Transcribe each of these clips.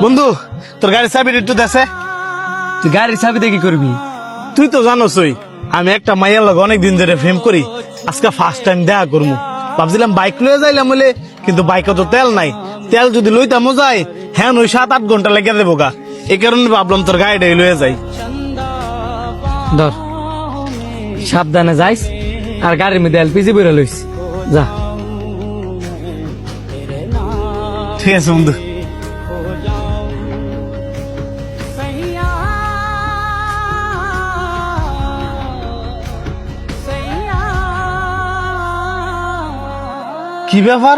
বন্ধু তোর গাড়ির চাবিটা একটু দেছে। তুই গাড়ির চাবিতে কি করবি? তুই তো জানোসই আমি একটা মাইয়ার লগে অনেকদিন ধরে প্রেম করি, আজকে ফার্স্ট টাইম দেখা করবো। ভাবছিলাম বাইক লয়ে যাইলাম বলে, কিন্তু বাইকে তো তেল নাই। তেল যদি লইতামও যাই হ্যাঁ ওই 7-8 ঘন্টা লেগে দেবো গা। এই কারণে ভাবলাম তোর গাড়িটাই লয়ে যাই। ধর, সাবধানে যাইস, আর গাড়ির মধ্যে এলপিজি বইরা লইস। যা। ঠিক আছে বন্ধু। কি ব্যাপার,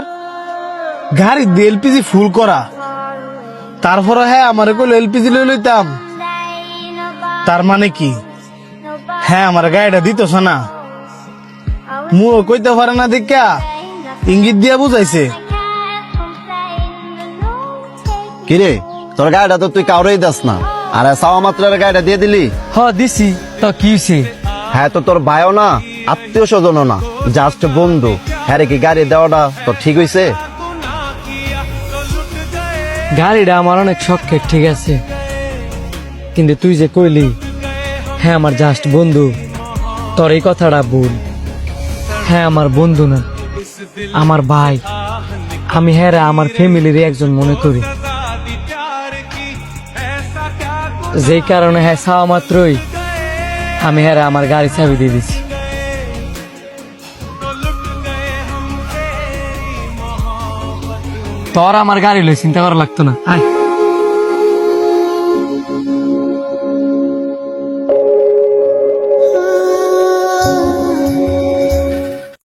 গাড়ি দিয়ে এলপিজি ফুল করা, তারপরে হ্যাঁ আমার কইলো এলপিজি লই লইতাম। তার মানে কি হ্যাঁ আমার গাড়িটা দিতেছ না? মুও কইতে পারে না দেখা ইঙ্গিত দিয়া বুঝাইছে। কিরে তোর গাড়িটা তো তুই কাউরেই দাস না, আর চাওয়া মাত্রার গাড়িটা দিয়ে দিলি। হ দিছি, তো কি হইছে? হ্যাঁ তো তোর ভাইও না, আত্মীয় স্বজনও না, জাস্ট বন্ধু। হ্যাঁ রে, কি গাড়ি দেওয়াটা তোর ঠিক হইছে? গাড়িটা আমার অনেক শখের, ঠিক আছে, কিন্তু তুই যে কইলি হ্যাঁ আমার জাস্ট বন্ধু, তোর এই কথাটা ভুল। হ্যাঁ আমার বন্ধু না, আমার ভাই। আমি হ্যাঁ রে আমার ফ্যামিলির একজন মনে করি, যেই কারণে হ্যাঁ চাওয়া মাত্রই আমি হ্যাঁ রে আমার গাড়ি চাবি দিয়ে দিছি। তোর আমার গাড়ি লই চিন্তা করা লাগতো না। আয়।